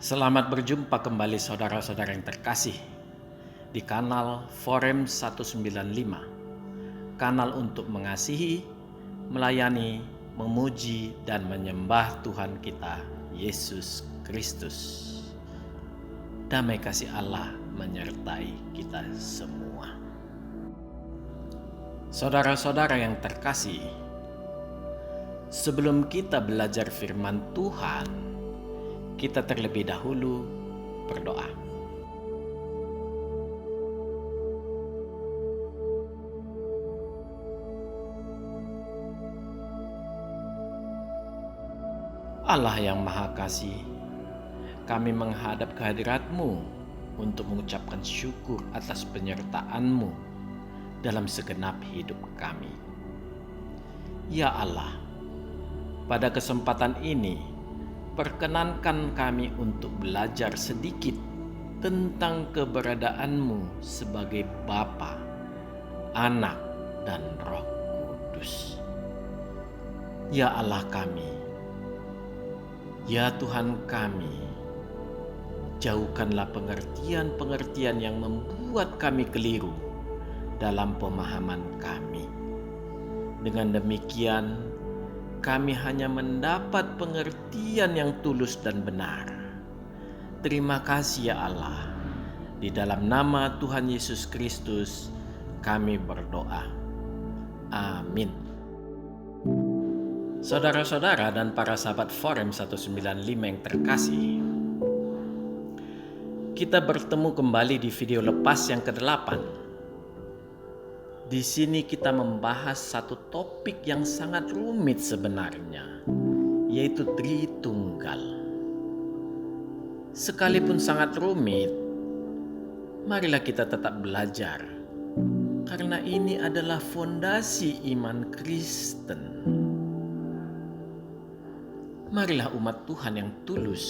Selamat berjumpa kembali saudara-saudara yang terkasih di kanal Forum 195. Kanal untuk mengasihi, melayani, memuji, dan menyembah Tuhan kita, Yesus Kristus. Damai kasih Allah menyertai kita semua. Saudara-saudara yang terkasih, sebelum kita belajar firman Tuhan, kita terlebih dahulu berdoa. Allah yang Maha Kasih, kami menghadap kehadirat-Mu untuk mengucapkan syukur atas penyertaan-Mu dalam segenap hidup kami. Ya Allah, pada kesempatan ini, perkenankan kami untuk belajar sedikit tentang keberadaan-Mu sebagai Bapa, Anak, dan Roh Kudus. Ya Allah kami, ya Tuhan kami, jauhkanlah pengertian-pengertian yang membuat kami keliru dalam pemahaman kami. Dengan demikian, kami hanya mendapat pengertian yang tulus dan benar. Terima kasih ya Allah. Di dalam nama Tuhan Yesus Kristus kami berdoa. Amin. Saudara-saudara dan para sahabat Forum 195 yang terkasih, kita bertemu kembali di video lepas yang ke-8. Di sini kita membahas satu topik yang sangat rumit sebenarnya, yaitu Tritunggal. Sekalipun sangat rumit, marilah kita tetap belajar, karena ini adalah fondasi iman Kristen. Marilah umat Tuhan yang tulus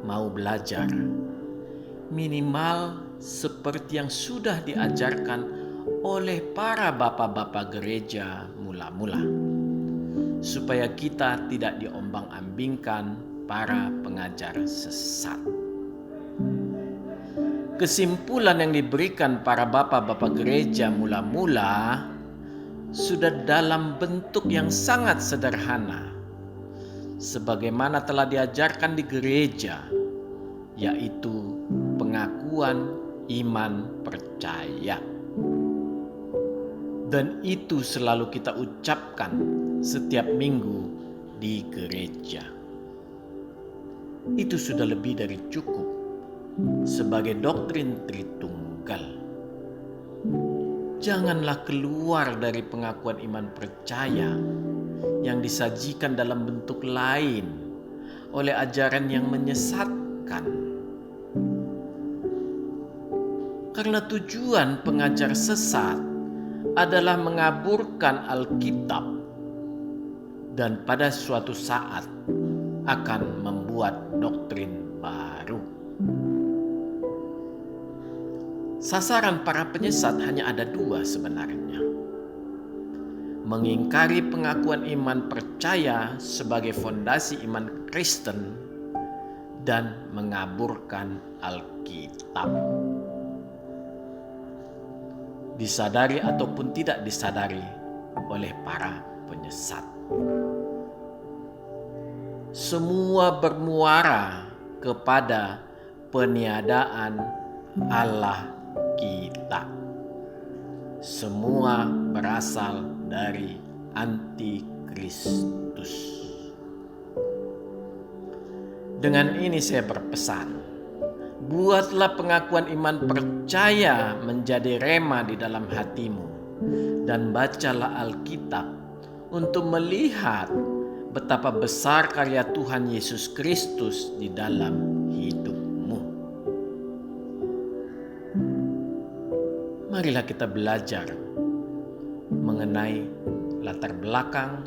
mau belajar, minimal seperti yang sudah diajarkan oleh para bapak-bapak gereja mula-mula, supaya kita tidak diombang-ambingkan para pengajar sesat. Kesimpulan yang diberikan para bapak-bapak gereja mula-mula sudah dalam bentuk yang sangat sederhana, sebagaimana telah diajarkan di gereja, yaitu pengakuan iman percaya. Dan itu selalu kita ucapkan setiap minggu di gereja. Itu sudah lebih dari cukup sebagai doktrin Tritunggal. Janganlah keluar dari pengakuan iman percaya yang disajikan dalam bentuk lain oleh ajaran yang menyesatkan. Karena tujuan pengajar sesat adalah mengaburkan Alkitab dan pada suatu saat akan membuat doktrin baru. Sasaran para penyesat hanya ada dua sebenarnya: mengingkari pengakuan iman percaya sebagai fondasi iman Kristen dan mengaburkan Alkitab. Disadari ataupun tidak disadari oleh para penyesat, semua bermuara kepada peniadaan Allah kita. Semua berasal dari antikristus. Dengan ini saya berpesan, buatlah pengakuan iman percaya menjadi rema di dalam hatimu, dan bacalah Alkitab untuk melihat betapa besar karya Tuhan Yesus Kristus di dalam hidupmu. Marilah kita belajar mengenai latar belakang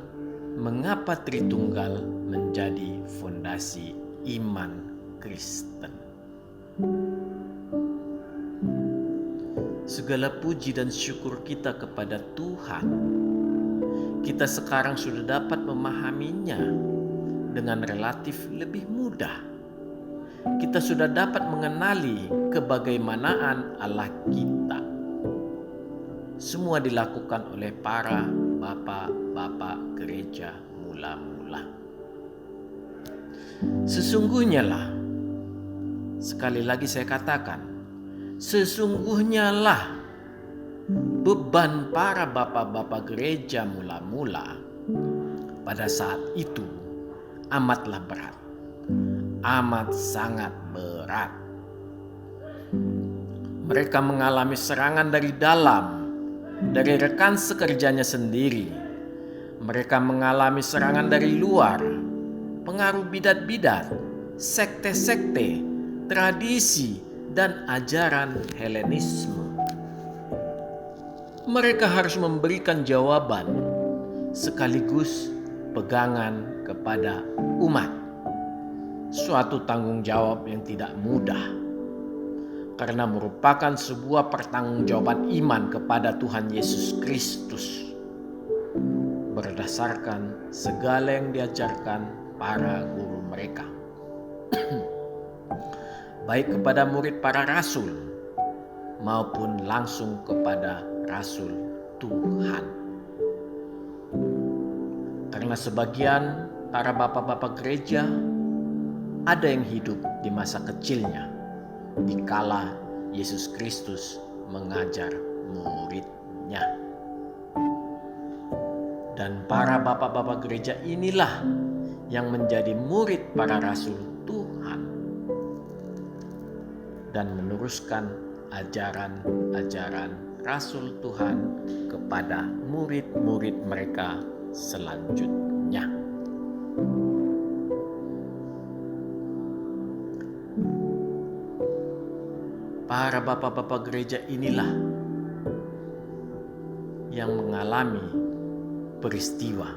mengapa Tritunggal menjadi fondasi iman Kristen. Segala puji dan syukur kita kepada Tuhan, kita sekarang sudah dapat memahaminya dengan relatif lebih mudah kita sudah dapat mengenali kebagaimanaan Allah kita. Semua dilakukan oleh para bapak-bapak gereja mula-mula. Sesungguhnya lah, sekali lagi saya katakan, sesungguhnya lah beban para bapak-bapak gereja mula-mula pada saat itu amatlah berat, amat sangat berat. Mereka mengalami serangan dari dalam, dari rekan sekerjanya sendiri. Mereka mengalami serangan dari luar, pengaruh bidat-bidat, sekte-sekte, tradisi, dan ajaran Helenisme. Mereka harus memberikan jawaban sekaligus pegangan kepada umat. Suatu tanggung jawab yang tidak mudah, karena merupakan sebuah pertanggungjawaban iman kepada Tuhan Yesus Kristus berdasarkan segala yang diajarkan para guru mereka, baik kepada murid para rasul maupun langsung kepada rasul Tuhan. Karena sebagian para bapak-bapak gereja ada yang hidup di masa kecilnya dikala Yesus Kristus mengajar muridnya. Dan para bapak-bapak gereja inilah yang menjadi murid para rasul Tuhan dan meneruskan ajaran-ajaran rasul Tuhan kepada murid-murid mereka selanjutnya. Para bapak-bapak gereja inilah yang mengalami peristiwa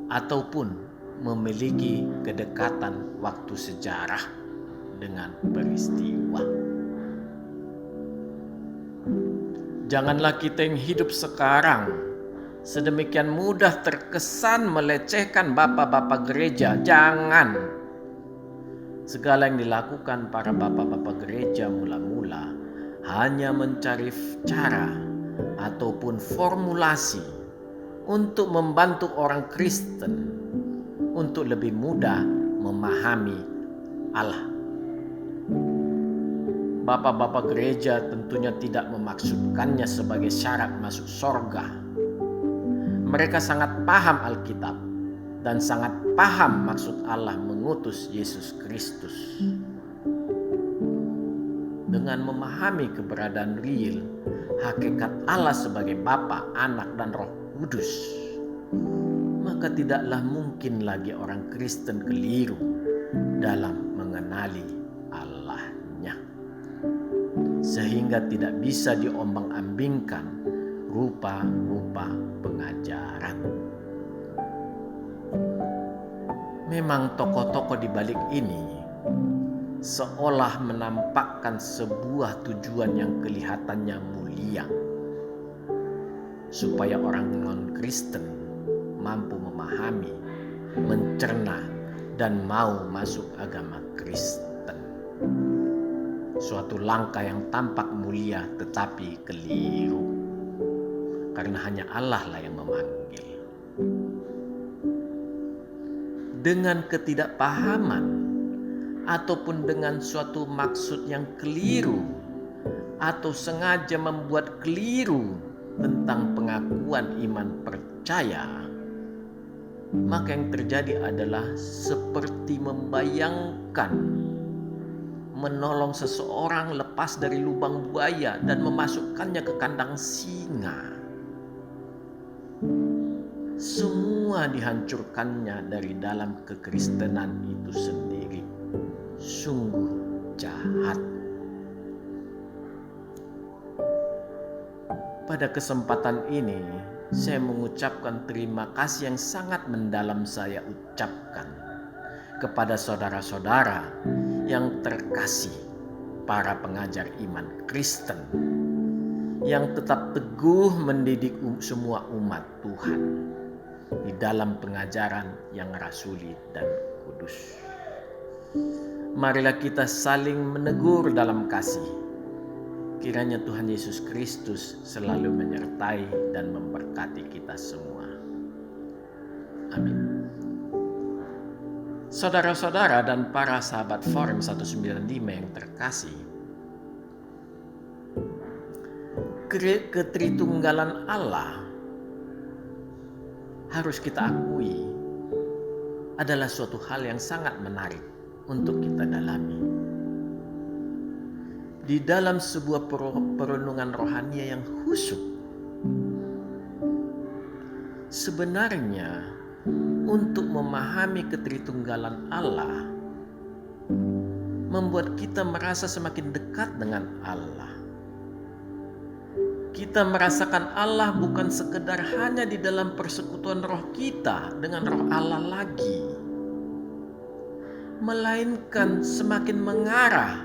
ataupun memiliki kedekatan waktu sejarah dengan peristiwa. Janganlah kita yang hidup sekarang sedemikian mudah terkesan melecehkan bapak-bapak gereja. Jangan. Segala yang dilakukan para bapak-bapak gereja mula-mula hanya mencari cara ataupun formulasi untuk membantu orang Kristen untuk lebih mudah memahami Allah. Bapak-bapak gereja tentunya tidak memaksudkannya sebagai syarat masuk surga. Mereka sangat paham Alkitab dan sangat paham maksud Allah mengutus Yesus Kristus. Dengan memahami keberadaan real, hakikat Allah sebagai Bapa, Anak, dan Roh Kudus, maka tidaklah mungkin lagi orang Kristen keliru dalam mengenali Allahnya, sehingga tidak bisa diombang-ambingkan rupa-rupa pengajaran. Memang tokoh-tokoh di balik ini seolah menampakkan sebuah tujuan yang kelihatannya mulia, supaya orang non-Kristen mampu memahami, mencerna, dan mau masuk agama Kristen. Suatu langkah yang tampak mulia tetapi keliru, karena hanya Allah lah yang memanggil. Dengan ketidakpahaman ataupun dengan suatu maksud yang keliru atau sengaja membuat keliru tentang pengakuan iman percaya, maka yang terjadi adalah seperti membayangkan menolong seseorang lepas dari lubang buaya dan memasukkannya ke kandang singa. Semua dihancurkannya dari dalam kekristenan itu sendiri. Sungguh jahat. Pada kesempatan ini, saya mengucapkan terima kasih yang sangat mendalam saya ucapkan kepada saudara-saudara yang terkasih, para pengajar iman Kristen yang tetap teguh mendidik semua umat Tuhan di dalam pengajaran yang rasuli dan kudus. Marilah kita saling menegur dalam kasih. Kiranya Tuhan Yesus Kristus selalu menyertai dan memberkati kita semua. Amin. Saudara-saudara dan para sahabat Forum 195 yang terkasih, ketritunggalan Allah harus kita akui adalah suatu hal yang sangat menarik untuk kita dalami. Di dalam sebuah perenungan rohania yang khusyuk, sebenarnya untuk memahami ketritunggalan Allah membuat kita merasa semakin dekat dengan Allah. Kita merasakan Allah bukan sekedar hanya di dalam persekutuan roh kita dengan roh Allah lagi, melainkan semakin mengarah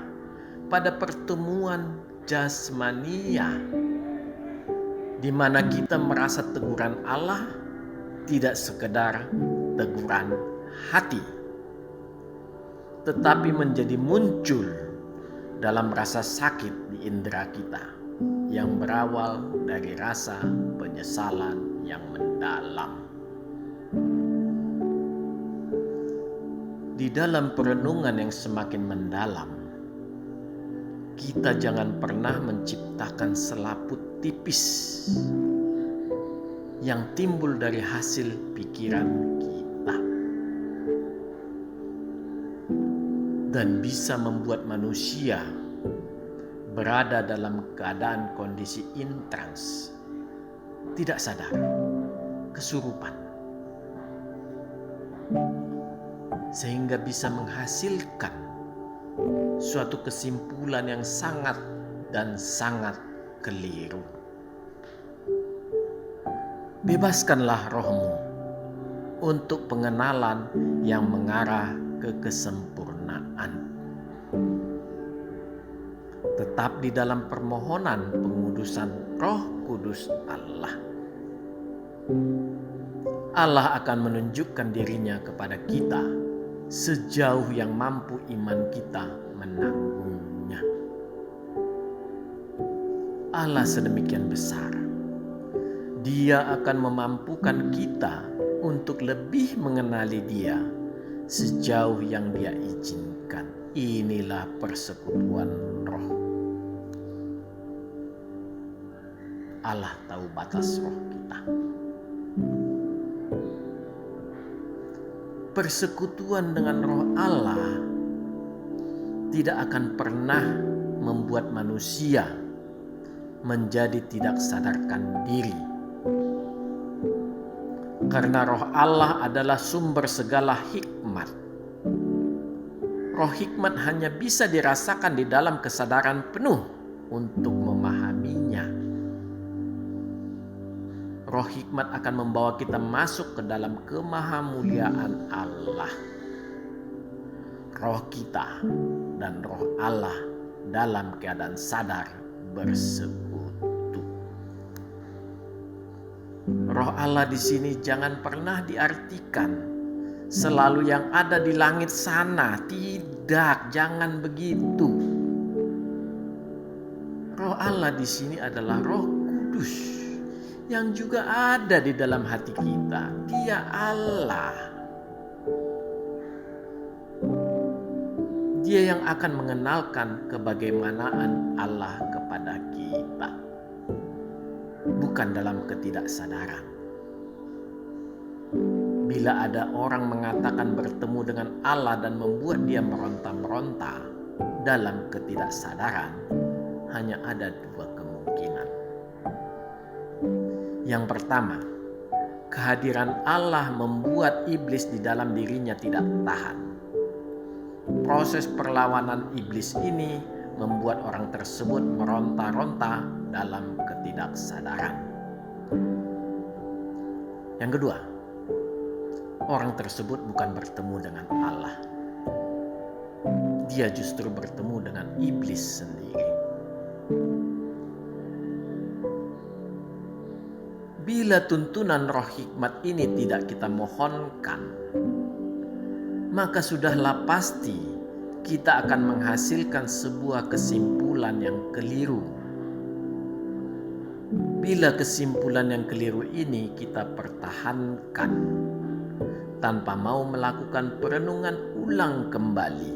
pada pertemuan jasmania, di mana kita merasa teguran Allah tidak sekedar teguran hati, tetapi menjadi muncul dalam rasa sakit di indera kita yang berawal dari rasa penyesalan yang mendalam. Di dalam perenungan yang semakin mendalam, kita jangan pernah menciptakan selaput tipis yang timbul dari hasil pikiran kita dan bisa membuat manusia berada dalam keadaan kondisi intrans, tidak sadar, kesurupan, sehingga bisa menghasilkan suatu kesimpulan yang sangat dan sangat keliru. Bebaskanlah rohmu untuk pengenalan yang mengarah ke kesempurnaan. Tetap di dalam permohonan pengudusan Roh Kudus Allah. Allah akan menunjukkan dirinya kepada kita sejauh yang mampu iman kita menanggungnya. Allah sedemikian besar. Dia akan memampukan kita untuk lebih mengenali Dia sejauh yang Dia izinkan. Inilah persekutuan roh. Allah tahu batas roh kita. Persekutuan dengan roh Allah tidak akan pernah membuat manusia menjadi tidak sadarkan diri. Karena roh Allah adalah sumber segala hikmat. Roh hikmat hanya bisa dirasakan di dalam kesadaran penuh untuk memahaminya. Roh hikmat akan membawa kita masuk ke dalam kemahamuliaan Allah. Roh kita dan roh Allah dalam keadaan sadar bersekutu. Roh Allah di sini jangan pernah diartikan selalu yang ada di langit sana. Tidak, jangan begitu. Roh Allah di sini adalah Roh Kudus yang juga ada di dalam hati kita. Dia Allah. Dia yang akan mengenalkan kebagaimanaan Allah kepada kita. Bukan dalam ketidaksadaran. Bila ada orang mengatakan bertemu dengan Allah dan membuat dia meronta-meronta dalam ketidaksadaran, hanya ada dua kemungkinan. Yang pertama, kehadiran Allah membuat iblis di dalam dirinya tidak tahan. Proses perlawanan iblis ini membuat orang tersebut meronta-ronta dalam ketidaksadaran. Yang kedua, orang tersebut bukan bertemu dengan Allah. Dia justru bertemu dengan iblis sendiri. Bila tuntunan roh hikmat ini tidak kita mohonkan, maka sudahlah pasti kita akan menghasilkan sebuah kesimpulan yang keliru. Bila kesimpulan yang keliru ini kita pertahankan tanpa mau melakukan perenungan ulang kembali,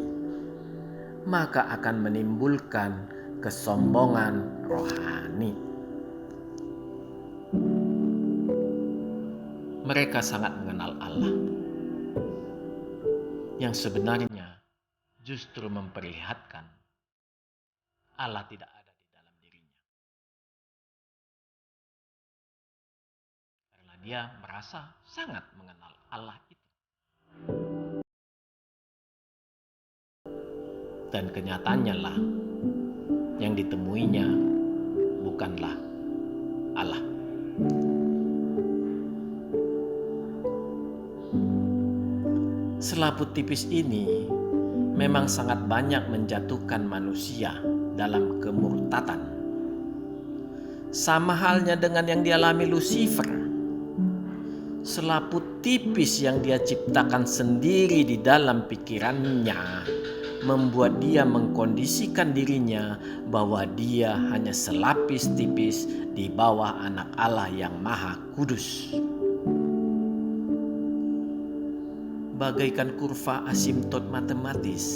maka akan menimbulkan kesombongan rohani. Mereka sangat mengenal Allah, yang sebenarnya justru memperlihatkan Allah tidak ada di dalam dirinya. Karena dia merasa sangat mengenal Allah itu. Dan kenyataannya lah, yang ditemuinya bukanlah Allah. Selaput tipis ini memang sangat banyak menjatuhkan manusia dalam kemurtatan. Sama halnya dengan yang dialami Lucifer. Selaput tipis yang dia ciptakan sendiri di dalam pikirannya membuat dia mengkondisikan dirinya bahwa dia hanya selapis tipis di bawah anak Allah yang maha kudus. Bagaikan kurva asimtot matematis,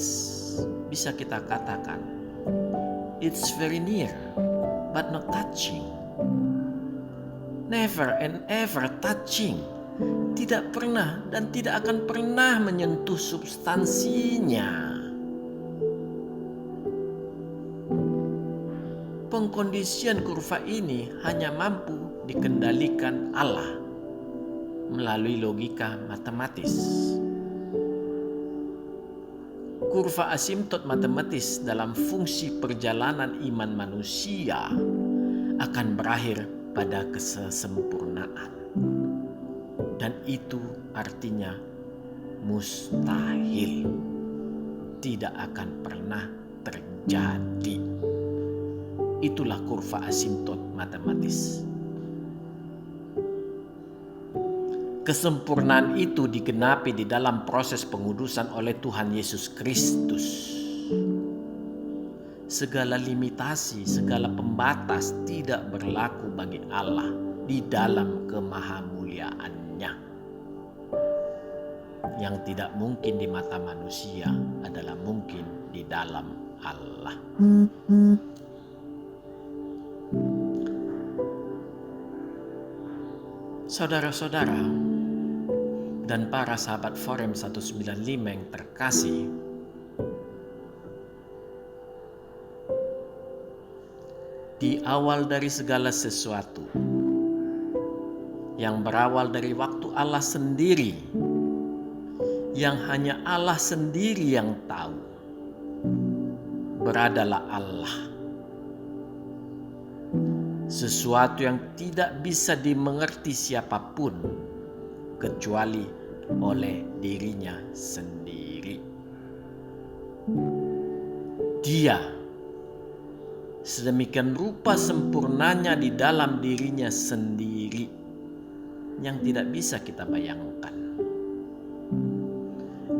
bisa kita katakan, it's very near, but not touching. Never and ever touching. Tidak pernah dan tidak akan pernah menyentuh substansinya. Pengkondisian kurva ini hanya mampu dikendalikan Allah melalui logika matematis. Kurva asimtot matematis dalam fungsi perjalanan iman manusia akan berakhir pada kesempurnaan. Dan itu artinya mustahil. Tidak akan pernah terjadi. Itulah kurva asimtot matematis. Kesempurnaan itu digenapi di dalam proses pengudusan oleh Tuhan Yesus Kristus. Segala limitasi, segala pembatas tidak berlaku bagi Allah di dalam kemahamuliaannya. Yang tidak mungkin di mata manusia adalah mungkin di dalam Allah. Saudara-saudara dan para sahabat Forum 195 yang terkasih, di awal dari segala sesuatu, yang berawal dari waktu Allah sendiri, yang hanya Allah sendiri yang tahu, beradalah Allah. Sesuatu yang tidak bisa dimengerti siapapun kecuali oleh dirinya sendiri. Dia sedemikian rupa sempurnanya di dalam dirinya sendiri yang tidak bisa kita bayangkan.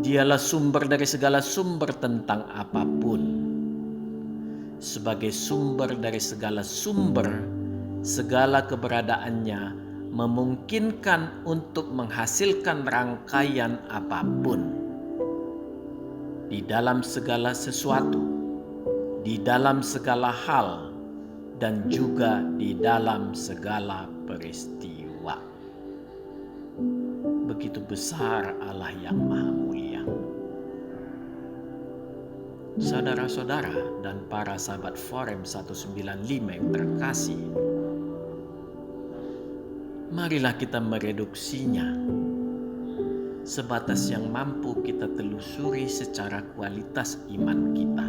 Dialah sumber dari segala sumber tentang apapun. Sebagai sumber dari segala sumber, segala keberadaannya memungkinkan untuk menghasilkan rangkaian apapun. Di dalam segala sesuatu, di dalam segala hal, dan juga di dalam segala peristiwa. Begitu besar Allah yang Maha Mulia. Saudara-saudara dan para sahabat Forum 195 yang terkasih, marilah kita mereduksinya sebatas yang mampu kita telusuri secara kualitas iman kita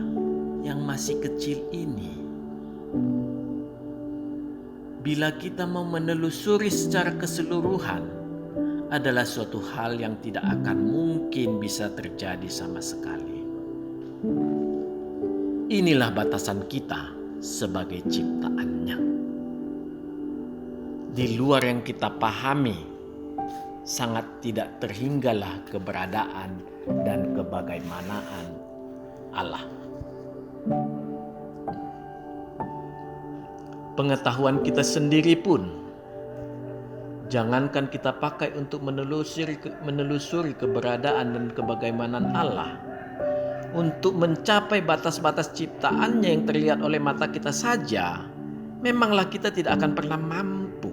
yang masih kecil ini. Bila kita mau menelusuri secara keseluruhan, adalah suatu hal yang tidak akan mungkin bisa terjadi sama sekali. Inilah batasan kita sebagai ciptaannya. Di luar yang kita pahami, sangat tidak terhinggalah keberadaan dan kebagaimanaan Allah. Pengetahuan kita sendiri pun, jangankan kita pakai untuk menelusuri keberadaan dan kebagaimanaan Allah, untuk mencapai batas-batas ciptaannya yang terlihat oleh mata kita saja, memanglah kita tidak akan pernah mampu.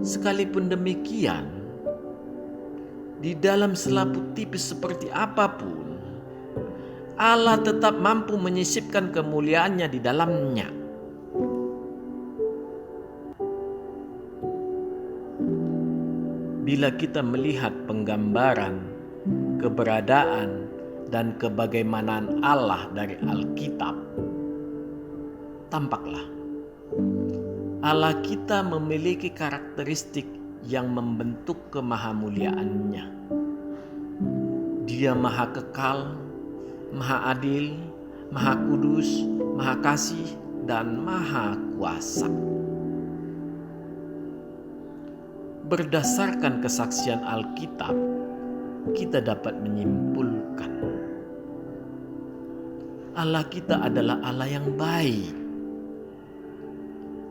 Sekalipun demikian, di dalam selaput tipis seperti apapun, Allah tetap mampu menyisipkan kemuliaannya di dalamnya. Bila kita melihat penggambaran, keberadaan, dan kebagaimanaan Allah dari Alkitab, tampaklah Allah kita memiliki karakteristik yang membentuk kemahamuliaannya. Dia maha kekal, maha adil, maha kudus, maha kasih, dan maha kuasa. Berdasarkan kesaksian Alkitab, kita dapat menyimpulkan Allah kita adalah Allah yang baik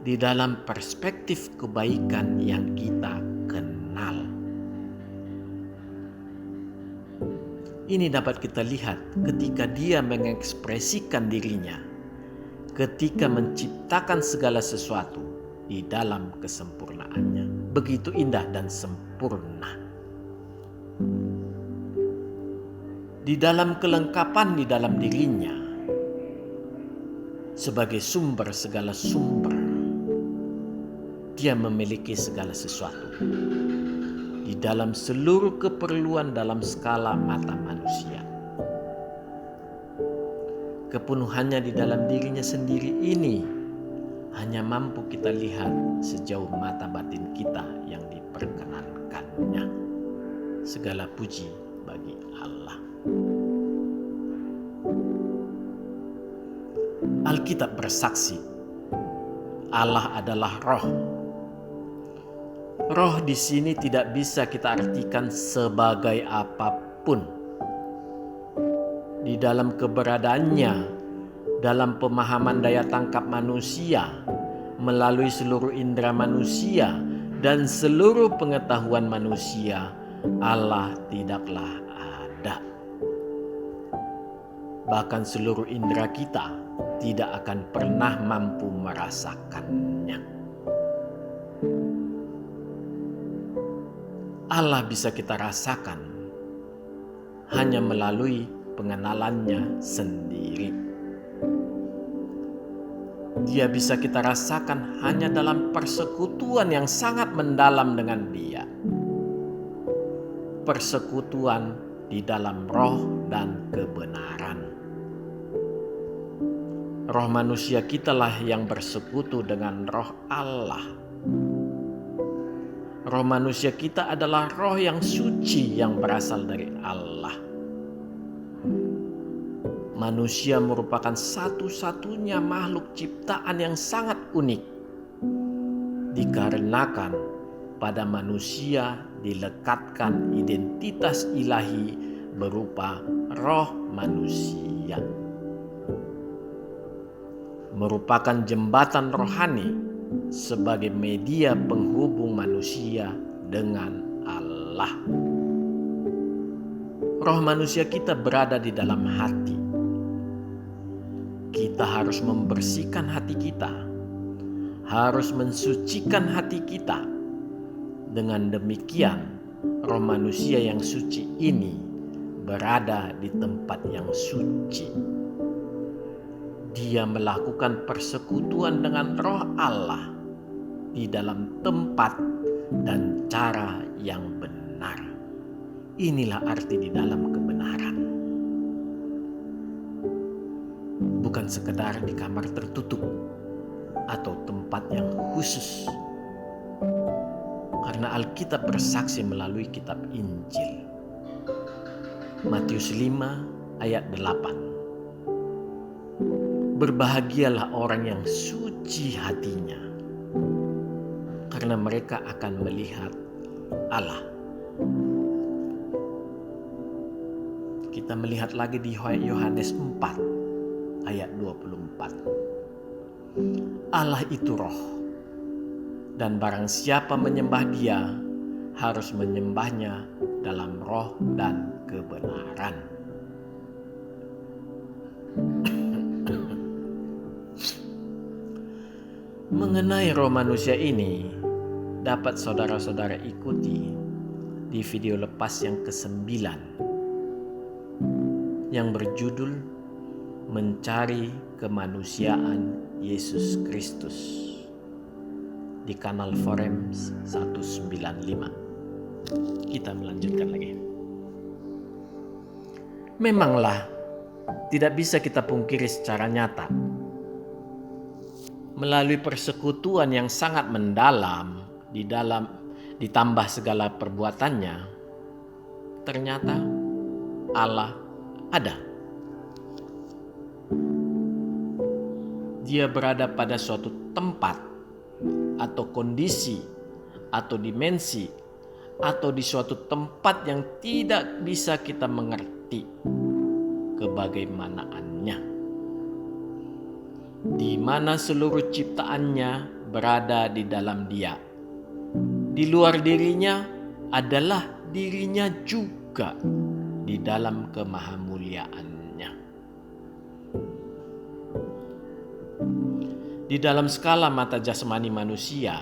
di dalam perspektif kebaikan yang kita kenal. Ini dapat kita lihat ketika Dia mengekspresikan dirinya, ketika menciptakan segala sesuatu di dalam kesempurnaannya. Begitu indah dan sempurna. Di dalam kelengkapan di dalam dirinya, sebagai sumber segala sumber, Dia memiliki segala sesuatu di dalam seluruh keperluan dalam skala mata manusia. Kepenuhannya di dalam dirinya sendiri ini hanya mampu kita lihat sejauh mata batin kita yang diperkenankannya. Segala puji bagi Allah. Alkitab bersaksi, Allah adalah Roh. Roh di sini tidak bisa kita artikan sebagai apapun. Di dalam keberadaannya, dalam pemahaman daya tangkap manusia, melalui seluruh indera manusia dan seluruh pengetahuan manusia, Allah tidaklah ada. Bahkan seluruh indera kita tidak akan pernah mampu merasakannya. Allah bisa kita rasakan hanya melalui pengenalannya sendiri. Dia bisa kita rasakan hanya dalam persekutuan yang sangat mendalam dengan Dia. Persekutuan di dalam roh dan kebenaran. Roh manusia kitalah yang bersekutu dengan roh Allah. Roh manusia kita adalah roh yang suci yang berasal dari Allah. Manusia merupakan satu-satunya makhluk ciptaan yang sangat unik. Dikarenakan pada manusia dilekatkan identitas ilahi berupa roh manusia. Merupakan jembatan rohani sebagai media penghubung manusia dengan Allah. Roh manusia kita berada di dalam hati. Kita harus membersihkan hati kita, harus mensucikan hati kita. Dengan demikian, roh manusia yang suci ini berada di tempat yang suci. Dia melakukan persekutuan dengan roh Allah di dalam tempat dan cara yang benar. Inilah arti di dalam kebenaran. Bukan sekedar di kamar tertutup atau tempat yang khusus. Karena Alkitab bersaksi melalui kitab Injil. Matius 5 ayat 8. Berbahagialah orang yang suci hatinya, karena mereka akan melihat Allah. Kita melihat lagi di Yohanes 4 ayat 24. Allah itu roh, dan barang siapa menyembah Dia harus menyembahnya dalam roh dan kebenaran. Mengenai roh manusia ini dapat saudara-saudara ikuti di video lepas yang ke-9 yang berjudul Mencari Kemanusiaan Yesus Kristus di kanal Forems 195. Kita melanjutkan lagi. Memanglah tidak bisa kita pungkiri secara nyata, melalui persekutuan yang sangat mendalam ditambah segala perbuatannya, ternyata Allah ada. Dia berada pada suatu tempat atau kondisi atau dimensi atau di suatu tempat yang tidak bisa kita mengerti kebagaimanaannya, di mana seluruh ciptaannya berada di dalam Dia. Di luar dirinya adalah dirinya juga di dalam kemahamuliaannya. Di dalam skala mata jasmani manusia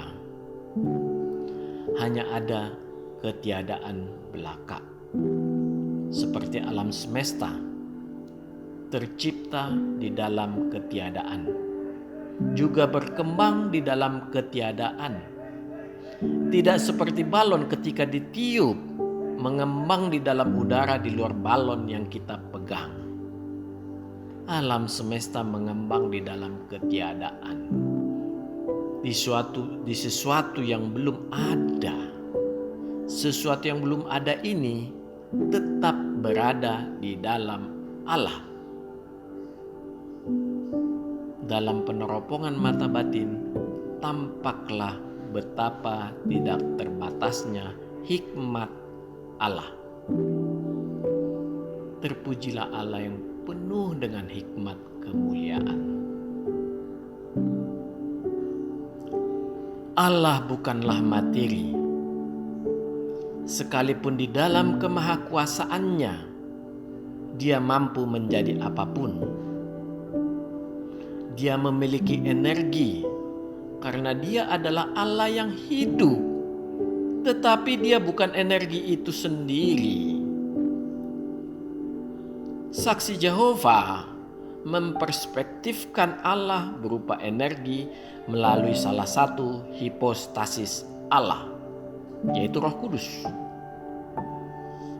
hanya ada ketiadaan belaka, seperti alam semesta tercipta di dalam ketiadaan, juga berkembang di dalam ketiadaan. Tidak seperti balon ketika ditiup, mengembang di dalam udara di luar balon yang kita pegang. Alam semesta mengembang di dalam ketiadaan, di sesuatu yang belum ada. Sesuatu yang belum ada ini tetap berada di dalam Allah. Dalam peneropongan mata batin tampaklah betapa tidak terbatasnya hikmat Allah. Terpujilah Allah yang penuh dengan hikmat kemuliaan. Allah bukanlah materi. Sekalipun di dalam kemahakuasaannya, Dia mampu menjadi apapun. Dia memiliki energi karena Dia adalah Allah yang hidup. Tetapi Dia bukan energi itu sendiri. Saksi Yehova memperspektifkan Allah berupa energi melalui salah satu hipostasis Allah, yaitu Roh Kudus,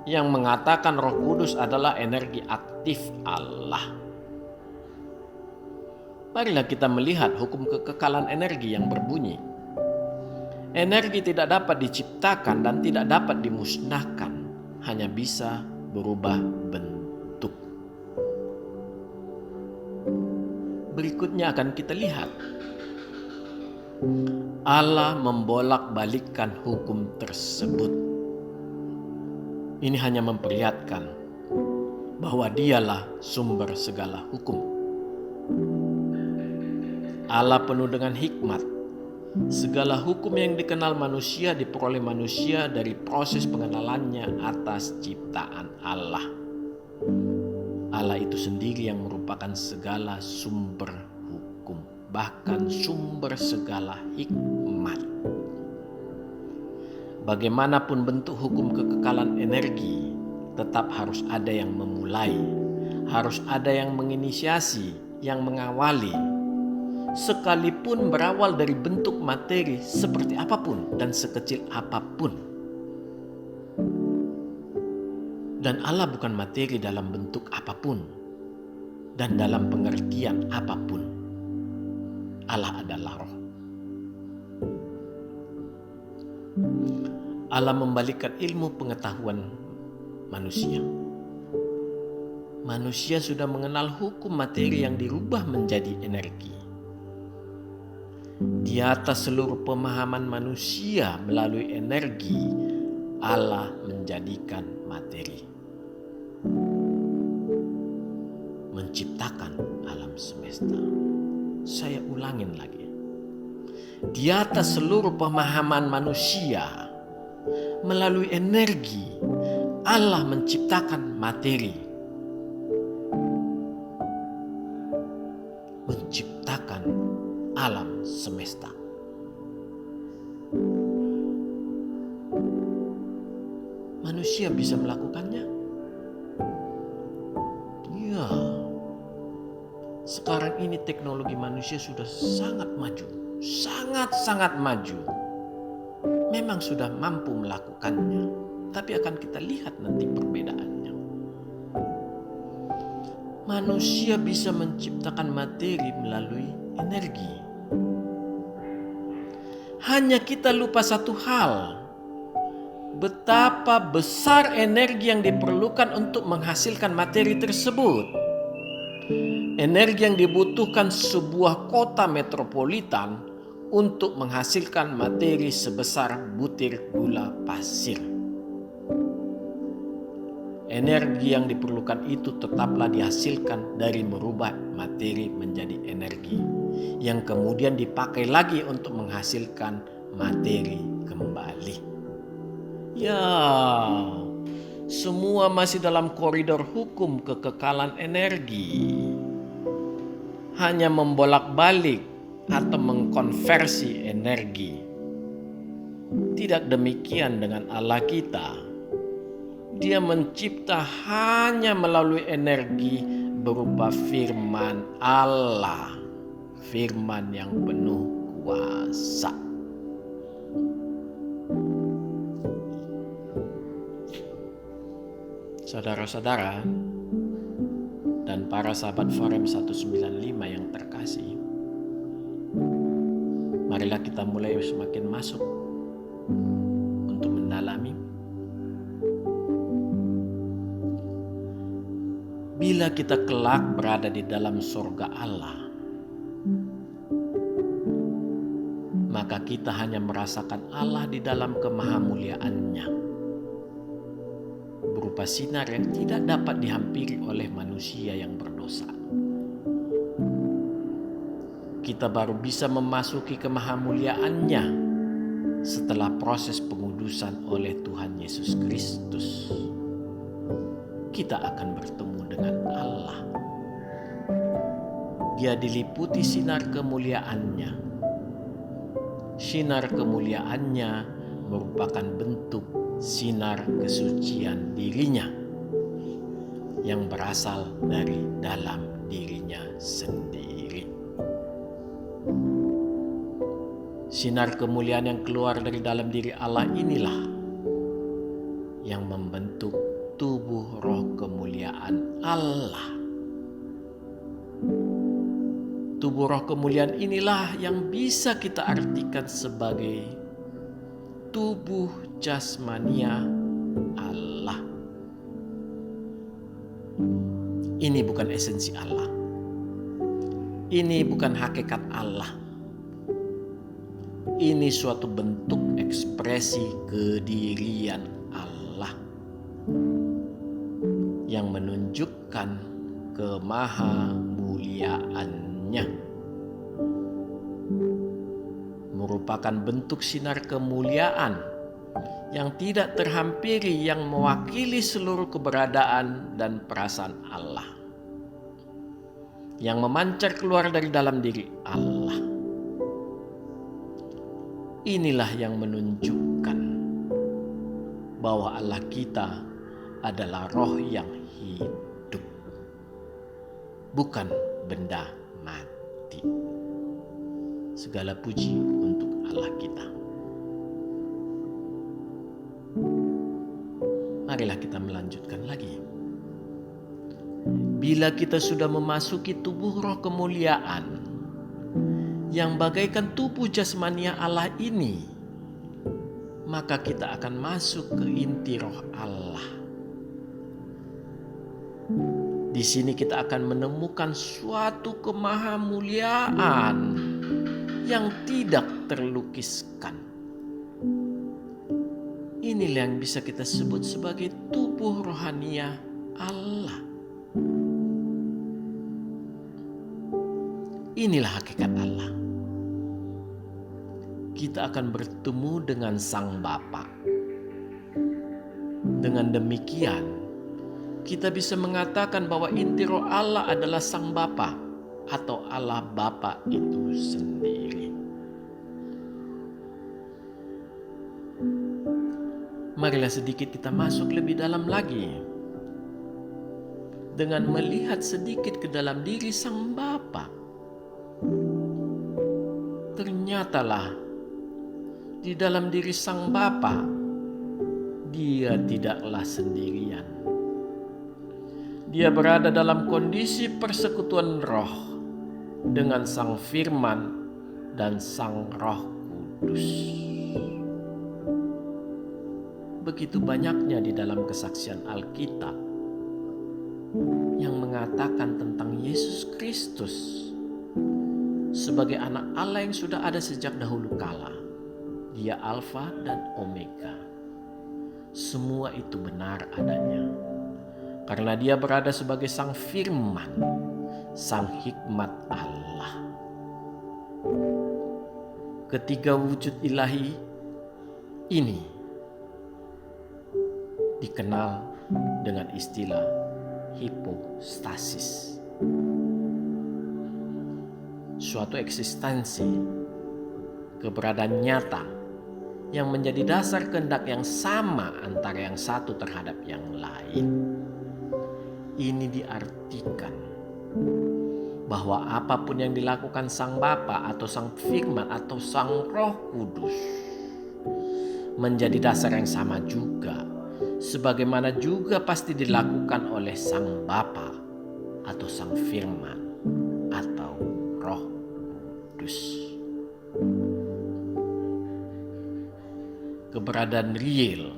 yang mengatakan Roh Kudus adalah energi aktif Allah. Marilah kita melihat hukum kekekalan energi yang berbunyi, energi tidak dapat diciptakan dan tidak dapat dimusnahkan, hanya bisa berubah bentuk. Berikutnya akan kita lihat Allah membolak-balikkan hukum tersebut. Ini hanya memperlihatkan bahwa Dialah sumber segala hukum. Allah penuh dengan hikmat. Segala hukum yang dikenal manusia diperoleh manusia dari proses pengenalannya atas ciptaan Allah. Allah itu sendiri yang merupakan segala sumber hukum, bahkan sumber segala hikmat. Bagaimanapun bentuk hukum kekekalan energi, tetap harus ada yang memulai, harus ada yang menginisiasi, yang mengawali. Sekalipun berawal dari bentuk materi seperti apapun dan sekecil apapun. Dan Allah bukan materi dalam bentuk apapun dan dalam pengertian apapun. Allah adalah roh. Allah membalikkan ilmu pengetahuan manusia. Manusia sudah mengenal hukum materi yang dirubah menjadi energi. Di atas seluruh pemahaman manusia melalui energi, Allah menjadikan materi. semesta. Saya ulangin lagi. Di atas seluruh pemahaman manusia, melalui energi, Allah menciptakan materi. Menciptakan alam semesta. Manusia bisa melakukannya? Ya. Sekarang ini teknologi manusia sudah sangat maju. Sangat-sangat maju. Memang sudah mampu melakukannya. Tapi akan kita lihat nanti perbedaannya. Manusia bisa menciptakan materi melalui energi. Hanya kita lupa satu hal. Betapa besar energi yang diperlukan untuk menghasilkan materi tersebut. Energi yang dibutuhkan sebuah kota metropolitan untuk menghasilkan materi sebesar butir gula pasir. Energi yang diperlukan itu tetaplah dihasilkan dari merubah materi menjadi energi, yang kemudian dipakai lagi untuk menghasilkan materi kembali. Ya, semua masih dalam koridor hukum kekekalan energi. Hanya membolak-balik atau mengkonversi energi. Tidak demikian dengan Allah kita. Dia mencipta hanya melalui energi berupa firman Allah. Firman yang penuh kuasa. Saudara-saudara dan para sahabat Forum 195 yang terkasih, marilah kita mulai semakin masuk untuk mendalami. Bila kita kelak berada di dalam surga Allah, maka kita hanya merasakan Allah di dalam kemahamuliaannya, berupa sinar yang tidak dapat dihampiri oleh manusia yang berdosa. Kita baru bisa memasuki kemahamuliaannya setelah proses pengudusan oleh Tuhan Yesus Kristus. Kita akan bertemu dengan Allah. Dia diliputi sinar kemuliaannya. Sinar kemuliaannya merupakan bentuk sinar kesucian dirinya yang berasal dari dalam dirinya sendiri. Sinar kemuliaan yang keluar dari dalam diri Allah inilah yang membentuk tubuh roh kemuliaan Allah. Tubuh roh kemuliaan inilah yang bisa kita artikan sebagai tubuh jasmania Allah. Ini bukan esensi Allah. Ini bukan hakikat Allah. Ini suatu bentuk ekspresi kedirian Allah yang menunjukkan kemahamuliaannya. Merupakan bentuk sinar kemuliaan yang tidak terhampiri, yang mewakili seluruh keberadaan dan perasaan Allah, yang memancar keluar dari dalam diri Allah. Inilah yang menunjukkan bahwa Allah kita adalah roh yang hidup, bukan benda mati. Segala puji untuk Allah kita. Marilah kita melanjutkan lagi. Bila kita sudah memasuki tubuh roh kemuliaan yang bagaikan tubuh jasmania Allah ini, maka kita akan masuk ke inti roh Allah. Di sini kita akan menemukan suatu kemahamuliaan yang tidak terlukiskan. Inilah yang bisa kita sebut sebagai tubuh rohania Allah. Inilah hakikat Allah. Kita akan bertemu dengan Sang Bapa. Dengan demikian, kita bisa mengatakan bahwa inti roh Allah adalah Sang Bapa atau Allah Bapa itu sendiri. Marilah sedikit kita masuk lebih dalam lagi dengan melihat sedikit ke dalam diri Sang Bapa. Ternyatalah di dalam diri Sang Bapa, Dia tidaklah sendirian. Dia berada dalam kondisi persekutuan roh dengan Sang Firman dan Sang Roh Kudus. Begitu banyaknya di dalam kesaksian Alkitab yang mengatakan tentang Yesus Kristus sebagai anak Allah yang sudah ada sejak dahulu kala. Dia Alfa dan Omega. Semua itu benar adanya. Karena Dia berada sebagai Sang Firman, Sang Hikmat Allah. Ketiga wujud ilahi ini dikenal dengan istilah hipostasis. Suatu eksistensi, keberadaan nyata yang menjadi dasar kehendak yang sama antara yang satu terhadap yang lain. Ini diartikan bahwa apapun yang dilakukan Sang Bapa atau Sang Firman atau Sang Roh Kudus menjadi dasar yang sama juga, sebagaimana juga pasti dilakukan oleh Sang Bapa atau Sang Firman atau Roh Kudus. Keberadaan real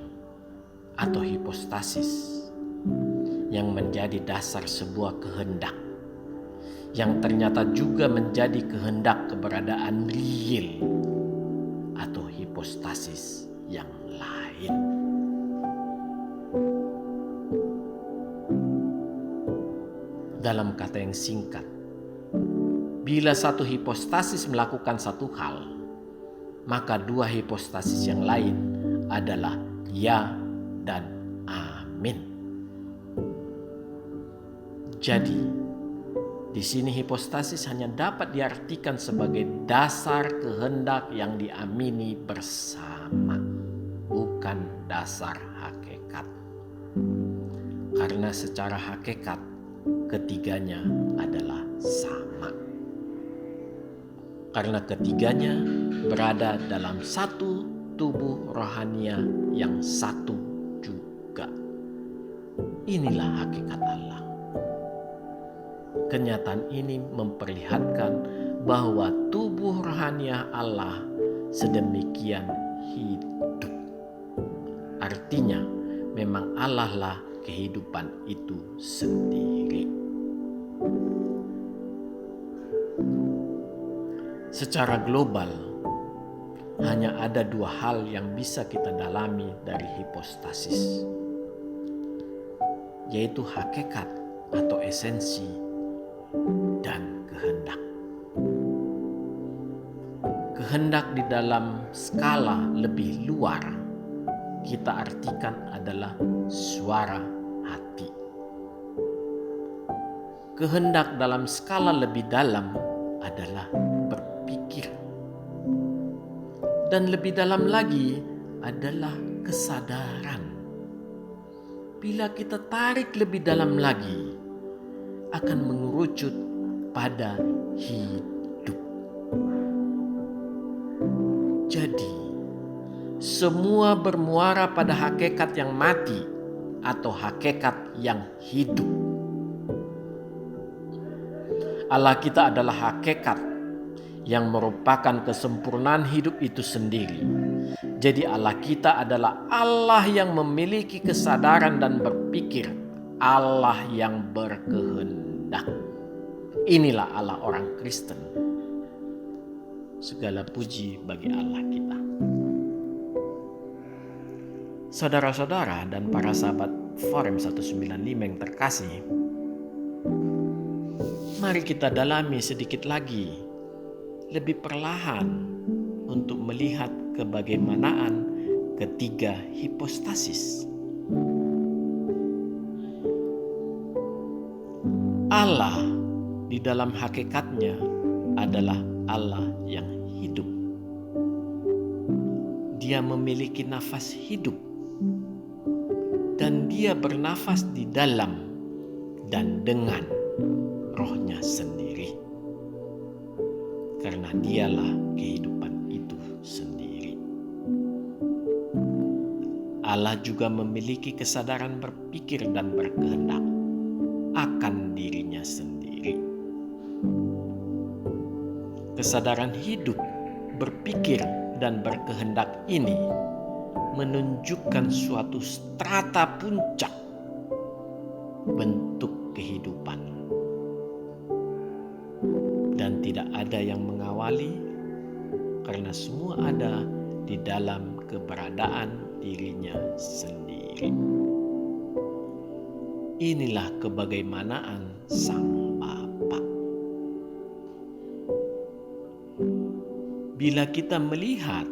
atau hipostasis yang menjadi dasar sebuah kehendak, yang ternyata juga menjadi kehendak keberadaan real atau hipostasis yang lain. Dalam kata yang singkat, bila satu hipostasis melakukan satu hal, maka dua hipostasis yang lain adalah ya dan amin. Jadi, di sini hipostasis hanya dapat diartikan sebagai dasar kehendak yang diamini bersama, bukan dasar hakikat. Karena secara hakikat ketiganya adalah sama. Karena ketiganya berada dalam satu tubuh rohania yang satu juga. Inilah hakikat Allah. Kenyataan ini memperlihatkan bahwa tubuh rohania Allah sedemikian hidup. Artinya memang Allah lah kehidupan itu sendiri. Secara global, hanya ada dua hal yang bisa kita dalami dari hipostasis, yaitu hakikat atau esensi dan kehendak. Kehendak di dalam skala lebih luar kita artikan adalah suara hati. Kehendak dalam skala lebih dalam adalah berpikir. Dan lebih dalam lagi adalah kesadaran. Bila kita tarik lebih dalam lagi, akan mengerucut pada hidup. Jadi, semua bermuara pada hakikat yang mati atau hakikat yang hidup. Allah kita adalah hakikat yang merupakan kesempurnaan hidup itu sendiri. Jadi Allah kita adalah Allah yang memiliki kesadaran dan berpikir, Allah yang berkehendak. Inilah Allah orang Kristen. Segala puji bagi Allah kita. Saudara-saudara dan para sahabat Forum 195 yang terkasih, Mari kita dalami sedikit lagi, lebih perlahan untuk melihat kebagaimanaan ketiga hipostasis. Allah di dalam hakikatnya adalah Allah yang hidup. Dia memiliki nafas hidup dan dia bernafas di dalam dan dengan rohnya sendiri. Karena dialah kehidupan itu sendiri. Allah juga memiliki kesadaran berpikir dan berkehendak akan dirinya sendiri. Kesadaran hidup, berpikir, dan berkehendak ini menunjukkan suatu strata puncak bentuk kehidupan. Dan tidak ada yang mengawali karena semua ada di dalam keberadaan dirinya sendiri. Inilah kebagaimanaan Sang Bapa. Bila kita melihat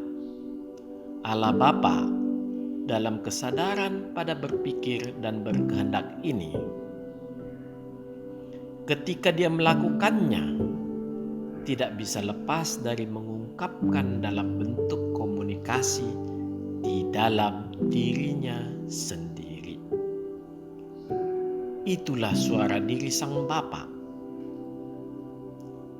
Allah Bapa dalam kesadaran pada berpikir dan berkehendak ini, ketika dia melakukannya, tidak bisa lepas dari mengungkapkan dalam bentuk komunikasi di dalam dirinya sendiri. Itulah suara diri Sang Bapa.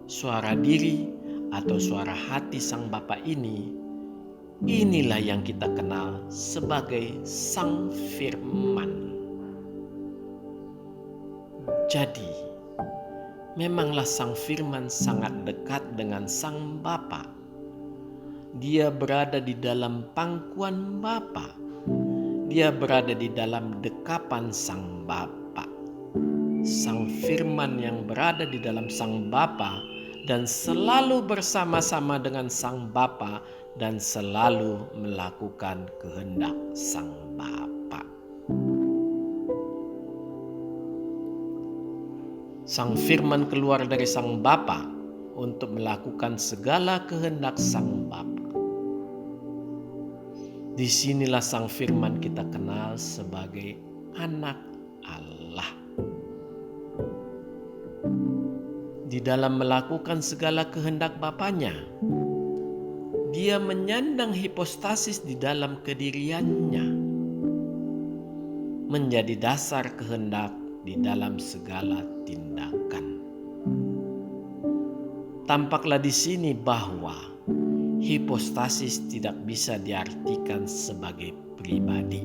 Suara diri atau suara hati Sang Bapa inilah yang kita kenal sebagai Sang Firman. Jadi, memanglah Sang Firman sangat dekat dengan Sang Bapa. Dia berada di dalam pangkuan Bapa. Dia berada di dalam dekapan Sang Bapa. Sang Firman yang berada di dalam Sang Bapa dan selalu bersama-sama dengan Sang Bapa dan selalu melakukan kehendak Sang Bapa. Sang Firman keluar dari Sang Bapa untuk melakukan segala kehendak Sang Bapa. Disinilah Sang Firman kita kenal sebagai anak Allah. Di dalam melakukan segala kehendak Bapanya, dia menyandang hipostasis di dalam kediriannya, menjadi dasar kehendak di dalam segala tindakan. Tampaklah di sini bahwa hipostasis tidak bisa diartikan sebagai pribadi,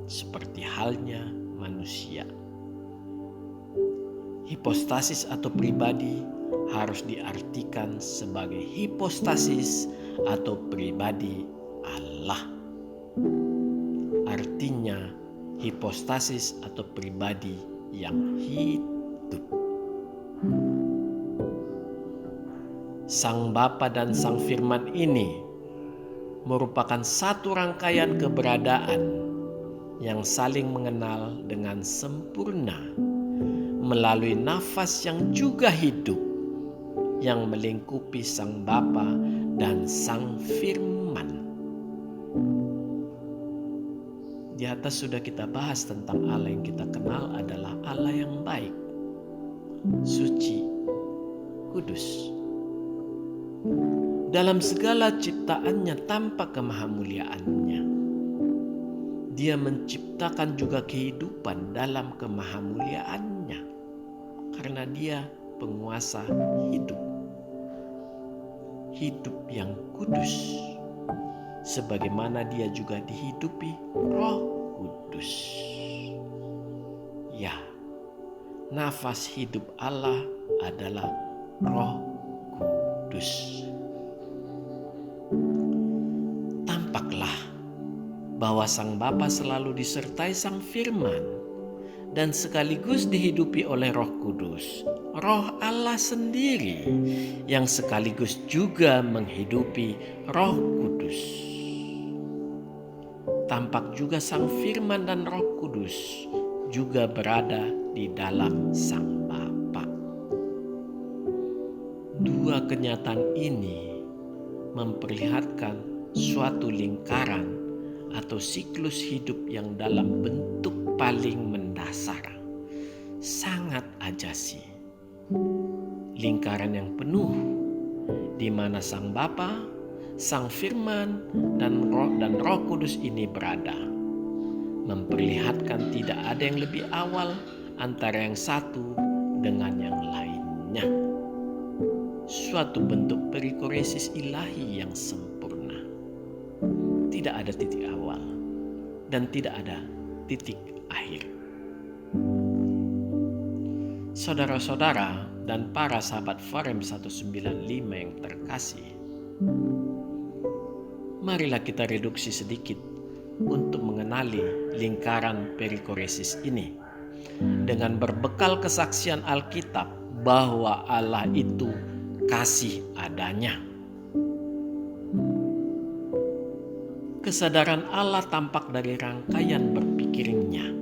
seperti halnya manusia. Hipostasis atau pribadi harus diartikan sebagai hipostasis atau pribadi Allah. Artinya hipostasis atau pribadi yang hidup. Sang Bapa dan Sang Firman ini merupakan satu rangkaian keberadaan yang saling mengenal dengan sempurna melalui nafas yang juga hidup yang melingkupi Sang Bapa dan Sang Firman. Di atas sudah kita bahas tentang Allah yang kita kenal adalah Allah yang baik, suci, kudus. Dalam segala ciptaannya tampak kemahamuliaannya. Dia menciptakan juga kehidupan dalam kemahamuliaannya. Karena dia penguasa hidup. Hidup yang kudus. Sebagaimana dia juga dihidupi Roh Kudus. Ya, nafas hidup Allah adalah Roh Kudus. Tampaklah bahwa Sang Bapa selalu disertai Sang Firman dan sekaligus dihidupi oleh Roh Kudus, Roh Allah sendiri yang sekaligus juga menghidupi Roh Kudus. Tampak juga Sang Firman dan Roh Kudus juga berada di dalam Sang Bapa. kenyataan ini memperlihatkan suatu lingkaran atau siklus hidup yang dalam bentuk paling mendasar sangat ajasi. Lingkaran yang penuh di mana Sang Bapa, Sang Firman, dan Roh Kudus ini berada, memperlihatkan tidak ada yang lebih awal antara yang satu dengan yang lainnya. Suatu bentuk perikoresis ilahi yang sempurna. Tidak ada titik awal dan tidak ada titik akhir. Saudara-saudara dan para sahabat Forum 195 yang terkasih, marilah kita reduksi sedikit untuk mengenali lingkaran perikoresis ini dengan berbekal kesaksian Alkitab bahwa Allah itu kasih adanya. Kesadaran Allah tampak dari rangkaian berpikirnya.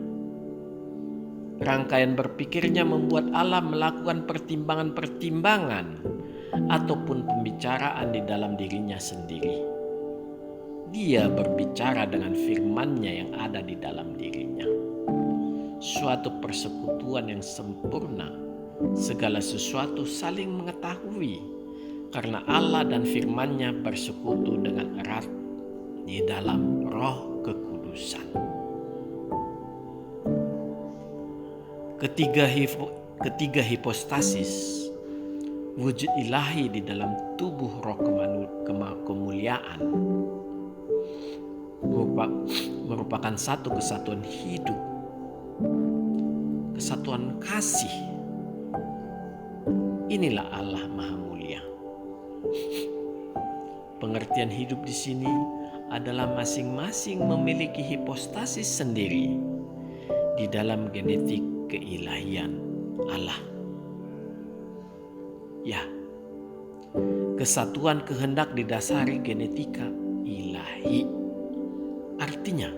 Rangkaian berpikirnya membuat Allah melakukan pertimbangan-pertimbangan ataupun pembicaraan di dalam dirinya sendiri. Dia berbicara dengan firman-Nya yang ada di dalam dirinya. Suatu persekutuan yang sempurna, segala sesuatu saling mengetahui karena Allah dan firman-Nya bersekutu dengan erat di dalam Roh Kekudusan. Ketiga hipostasis wujud ilahi di dalam tubuh Roh kemuliaan merupakan satu kesatuan hidup, kesatuan kasih. Inilah Allah Maha Mulia. Pengertian hidup di sini adalah masing-masing memiliki hipostasis sendiri di dalam genetik keilahian Allah. Ya, kesatuan kehendak didasari genetika ilahi. Artinya,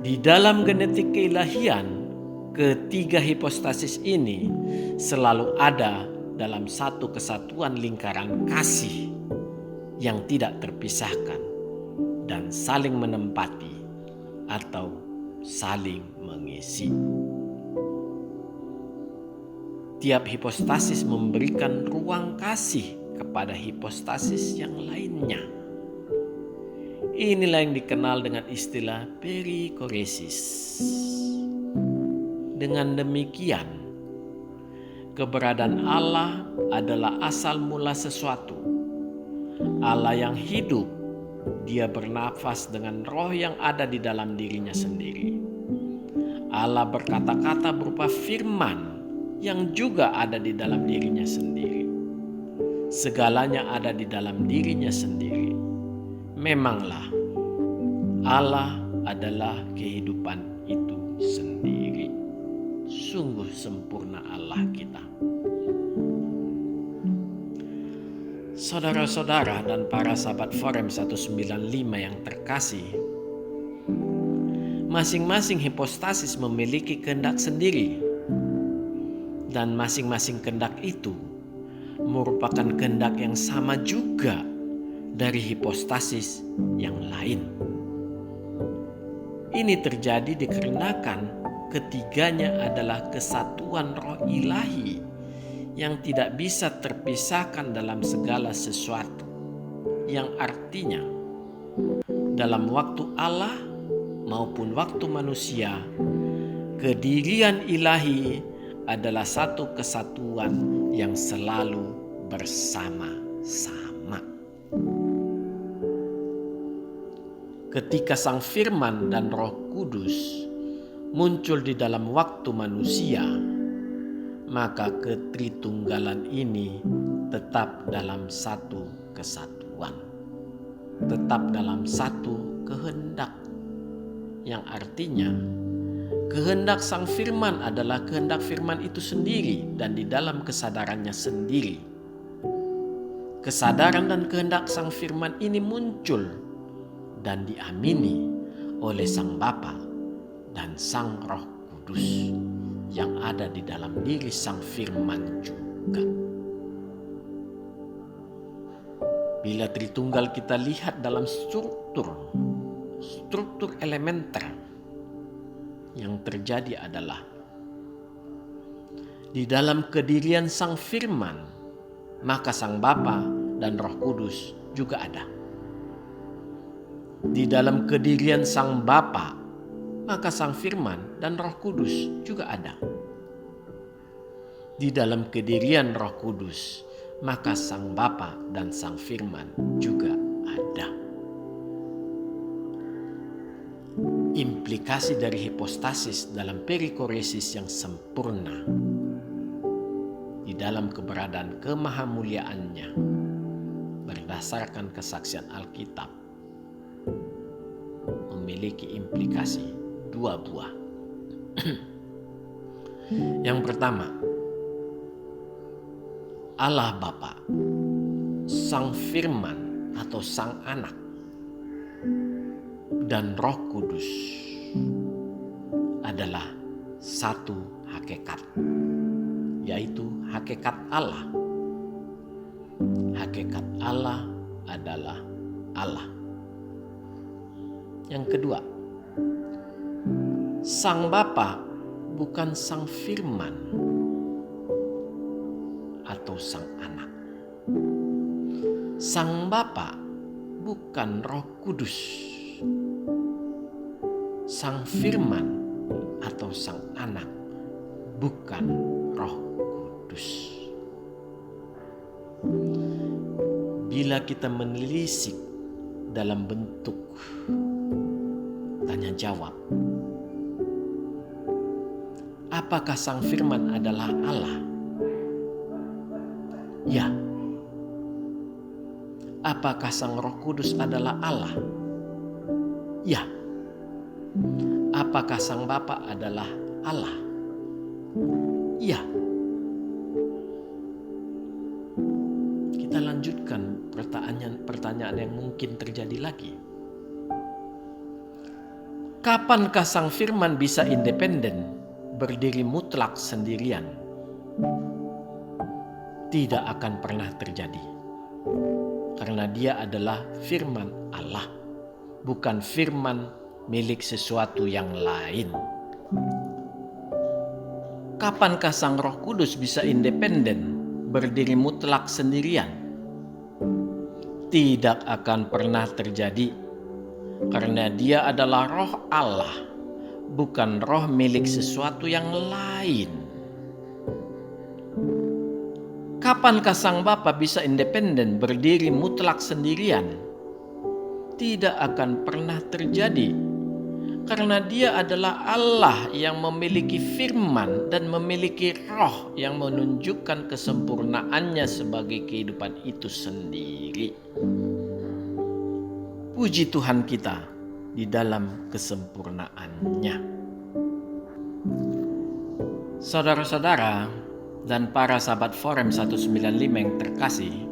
di dalam genetik keilahian, ketiga hipostasis ini selalu ada dalam satu kesatuan lingkaran kasih yang tidak terpisahkan dan saling menempati atau saling mengisi. Tiap hipostasis memberikan ruang kasih kepada hipostasis yang lainnya. Inilah yang dikenal dengan istilah perikoresis. Dengan demikian, keberadaan Allah adalah asal mula sesuatu. Allah yang hidup, Dia bernafas dengan roh yang ada di dalam dirinya sendiri. Allah berkata-kata berupa firman yang juga ada di dalam dirinya sendiri. Segalanya ada di dalam dirinya sendiri. Memanglah Allah adalah kehidupan itu sendiri. Sungguh sempurna Allah kita. Saudara-saudara dan para sahabat Forum 195 yang terkasih, masing-masing hipostasis memiliki kehendak sendiri, dan masing-masing kehendak itu merupakan kehendak yang sama juga dari hipostasis yang lain. Ini terjadi dikarenakan ketiganya adalah kesatuan roh ilahi yang tidak bisa terpisahkan dalam segala sesuatu, yang artinya dalam waktu Allah maupun waktu manusia, kedirian ilahi adalah satu kesatuan yang selalu bersama-sama. Ketika Sang Firman dan Roh Kudus muncul di dalam waktu manusia, maka ketritunggalan ini tetap dalam satu kesatuan, tetap dalam satu kehendak, yang artinya kehendak Sang Firman adalah kehendak Firman itu sendiri dan di dalam kesadarannya sendiri. Kesadaran dan kehendak Sang Firman ini muncul dan diamini oleh Sang Bapa dan Sang Roh Kudus yang ada di dalam diri Sang Firman juga. Bila Tritunggal kita lihat dalam struktur elementer, yang terjadi adalah di dalam kedirian Sang Firman, maka Sang Bapa dan Roh Kudus juga ada. Di dalam kedirian Sang Bapa, maka Sang Firman dan Roh Kudus juga ada. Di dalam kedirian Roh Kudus, maka Sang Bapa dan Sang Firman juga ada. Implikasi dari hipostasis dalam perikoresis yang sempurna di dalam keberadaan kemahamuliaannya berdasarkan kesaksian Alkitab memiliki implikasi dua buah. Yang pertama, Allah Bapa, Sang Firman atau Sang Anak, dan Roh Kudus adalah satu hakikat, yaitu hakikat Allah. Hakikat Allah adalah Allah. Yang kedua, Sang Bapa bukan Sang Firman atau Sang Anak. Sang Bapa bukan Roh Kudus. Sang Firman atau Sang Anak bukan Roh Kudus. Bila kita menelisik dalam bentuk tanya jawab, apakah Sang Firman adalah Allah? Ya. Apakah Sang Roh Kudus adalah Allah? Ya. Apakah Sang Bapa adalah Allah? Ya. Kita lanjutkan pertanyaan yang mungkin terjadi lagi. Kapankah Sang Firman bisa independen, berdiri mutlak sendirian? Tidak akan pernah terjadi. Karena dia adalah firman Allah, bukan firman milik sesuatu yang lain. Kapankah Sang Roh Kudus bisa independen, berdiri mutlak sendirian? Tidak akan pernah terjadi, karena dia adalah Roh Allah, bukan roh milik sesuatu yang lain. Kapankah Sang Bapa bisa independen, berdiri mutlak sendirian? Tidak akan pernah terjadi, karena dia adalah Allah yang memiliki firman dan memiliki roh yang menunjukkan kesempurnaannya sebagai kehidupan itu sendiri. Puji Tuhan kita di dalam kesempurnaannya. Saudara-saudara dan para sahabat Forum 195 yang terkasih,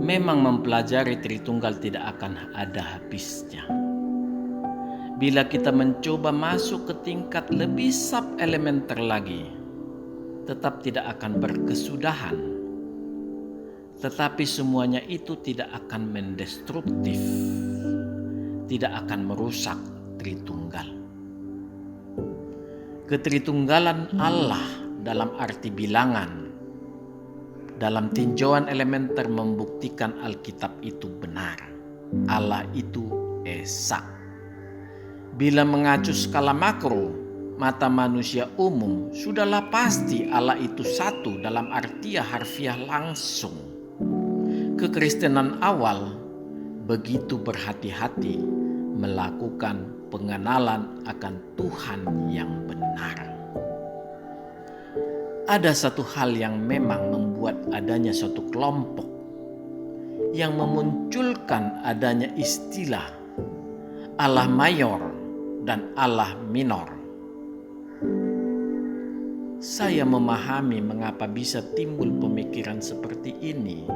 memang mempelajari Tritunggal tidak akan ada habisnya. Bila kita mencoba masuk ke tingkat lebih sub-elementer lagi, tetap tidak akan berkesudahan. Tetapi semuanya itu tidak akan mendestruktif, tidak akan merusak Tritunggal. Ketritunggalan Allah dalam arti bilangan, dalam tinjauan elementer membuktikan Alkitab itu benar. Allah itu esa. Bila mengacu skala makro, mata manusia umum, sudahlah pasti Allah itu satu dalam arti harfiah langsung. Kekristenan awal begitu berhati-hati melakukan pengenalan akan Tuhan yang benar. Ada satu hal yang memang membuat adanya suatu kelompok yang memunculkan adanya istilah Allah mayor dan Allah minor. Saya memahami mengapa bisa timbul pemikiran seperti ini.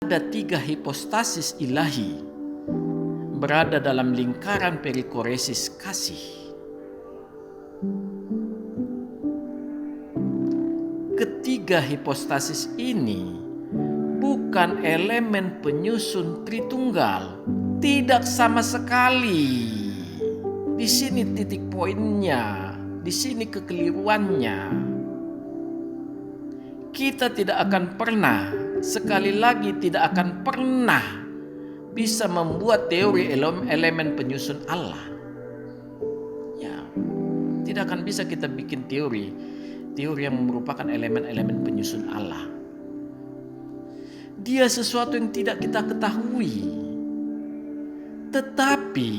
ada 3 hipostasis ilahi berada dalam lingkaran perikoresis kasih. Ketiga hipostasis ini bukan elemen penyusun Tritunggal, tidak sama sekali. Di sini titik poinnya, di sini kekeliruannya. Kita tidak akan pernah, sekali lagi tidak akan pernah bisa membuat teori elemen penyusun Allah. Ya, tidak akan bisa kita bikin teori yang merupakan elemen-elemen penyusun Allah. Dia sesuatu yang tidak kita ketahui. Tetapi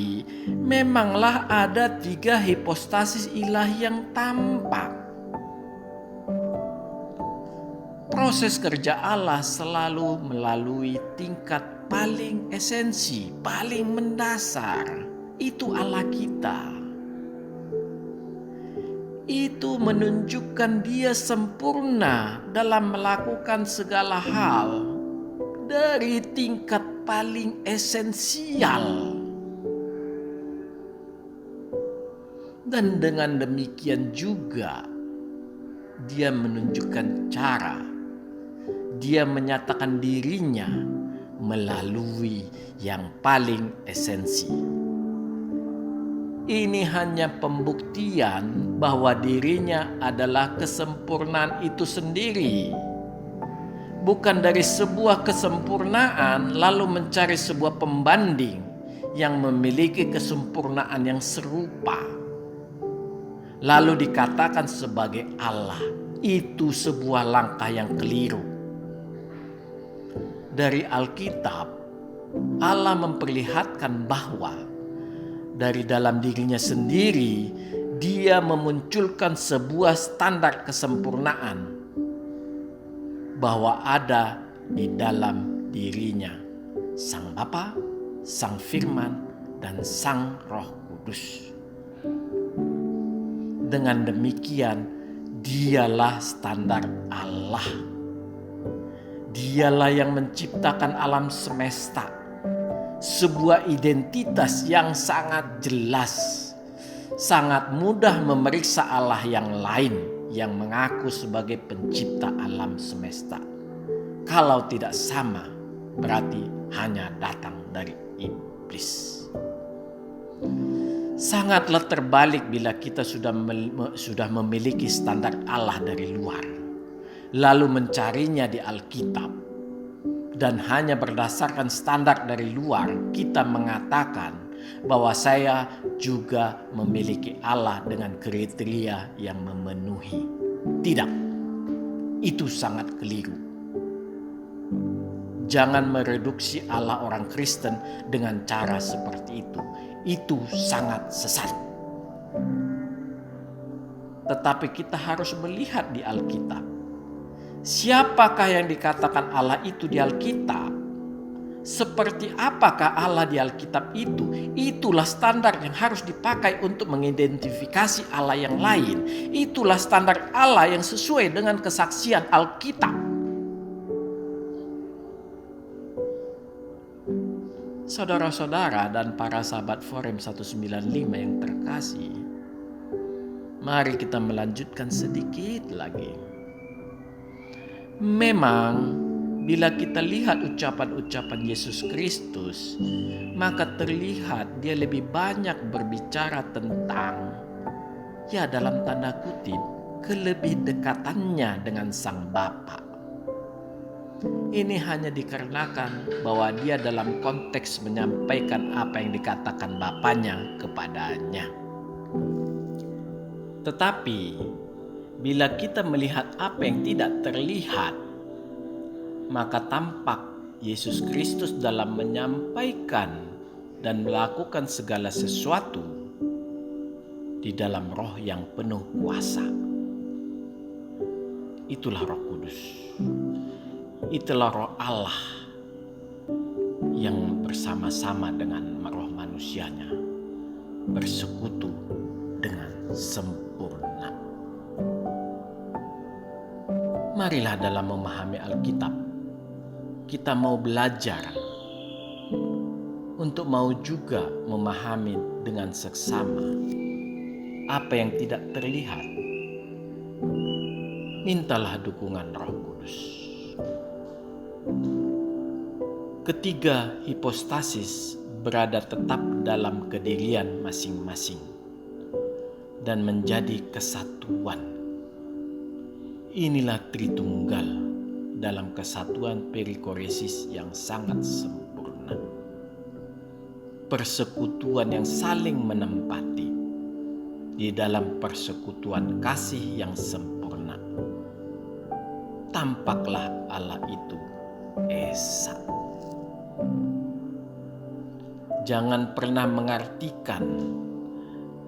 memanglah ada 3 hipostasis ilahi yang tampak. Proses kerja Allah selalu melalui tingkat paling esensi, paling mendasar. Itu Allah kita. Itu menunjukkan Dia sempurna dalam melakukan segala hal dari tingkat paling esensial. Dan dengan demikian juga Dia menunjukkan cara, Dia menyatakan dirinya melalui yang paling esensi. Ini hanya pembuktian bahwa dirinya adalah kesempurnaan itu sendiri. Bukan dari sebuah kesempurnaan lalu mencari sebuah pembanding yang memiliki kesempurnaan yang serupa, lalu dikatakan sebagai Allah. Itu sebuah langkah yang keliru. Dari Alkitab, Allah memperlihatkan bahwa dari dalam dirinya sendiri, Dia memunculkan sebuah standar kesempurnaan bahwa ada di dalam dirinya Sang Bapa, Sang Firman, dan Sang Roh Kudus. Dengan demikian, Dialah standar Allah. Dialah yang menciptakan alam semesta. Sebuah identitas yang sangat jelas, sangat mudah memeriksa Allah yang lain yang mengaku sebagai pencipta alam semesta. Kalau tidak sama, berarti hanya datang dari iblis. Sangatlah terbalik bila kita sudah memiliki standar Allah dari luar, lalu mencarinya di Alkitab. Dan hanya berdasarkan standar dari luar kita mengatakan bahwa saya juga memiliki Allah dengan kriteria yang memenuhi. Tidak, itu sangat keliru. Jangan mereduksi Allah orang Kristen dengan cara seperti itu. Itu sangat sesat. Tetapi kita harus melihat di Alkitab. Siapakah yang dikatakan Allah itu di Alkitab? Seperti apakah Allah di Alkitab itu? Itulah standar yang harus dipakai untuk mengidentifikasi Allah yang lain. Itulah standar Allah yang sesuai dengan kesaksian Alkitab. Saudara-saudara dan para sahabat Forum 195 yang terkasih, mari kita melanjutkan sedikit lagi. Memang bila kita lihat ucapan-ucapan Yesus Kristus, maka terlihat Dia lebih banyak berbicara tentang, ya dalam tanda kutip, kelebih dekatannya dengan Sang Bapa. Ini hanya dikarenakan bahwa Dia dalam konteks menyampaikan apa yang dikatakan Bapanya kepadanya. Tetapi bila kita melihat apa yang tidak terlihat, maka tampak Yesus Kristus dalam menyampaikan dan melakukan segala sesuatu di dalam Roh yang penuh kuasa. Itulah Roh Kudus. Itulah Roh Allah yang bersama-sama dengan roh manusianya bersekutu dengan sempurna. Marilah dalam memahami Alkitab, kita mau belajar untuk mau juga memahami dengan seksama apa yang tidak terlihat. Mintalah dukungan Roh Kudus. Ketiga hipostasis berada tetap dalam kedirian masing-masing dan menjadi kesatuan. Inilah Tritunggal dalam kesatuan perikoresis yang sangat sempurna. Persekutuan yang saling menempati di dalam persekutuan kasih yang sempurna. Tampaklah Allah itu Esa. Jangan pernah mengartikan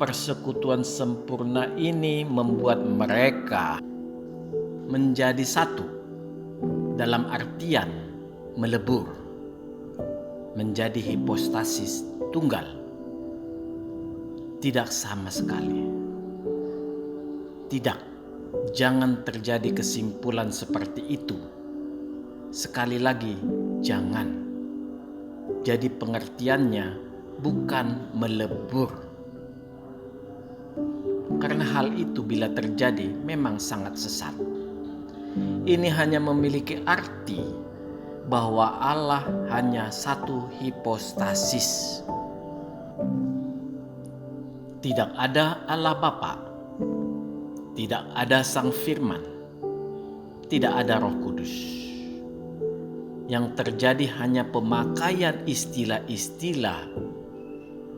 persekutuan sempurna ini membuat mereka menjadi satu dalam artian melebur, menjadi hipostasis tunggal. Tidak sama sekali. Tidak, jangan terjadi kesimpulan seperti itu. Sekali lagi, jangan. Jadi pengertiannya bukan melebur. Karena hal itu bila terjadi memang sangat sesat. Ini hanya memiliki arti bahwa Allah hanya satu hipostasis. Tidak ada Allah Bapa, tidak ada Sang Firman, tidak ada Roh Kudus. Yang terjadi hanya pemakaian istilah-istilah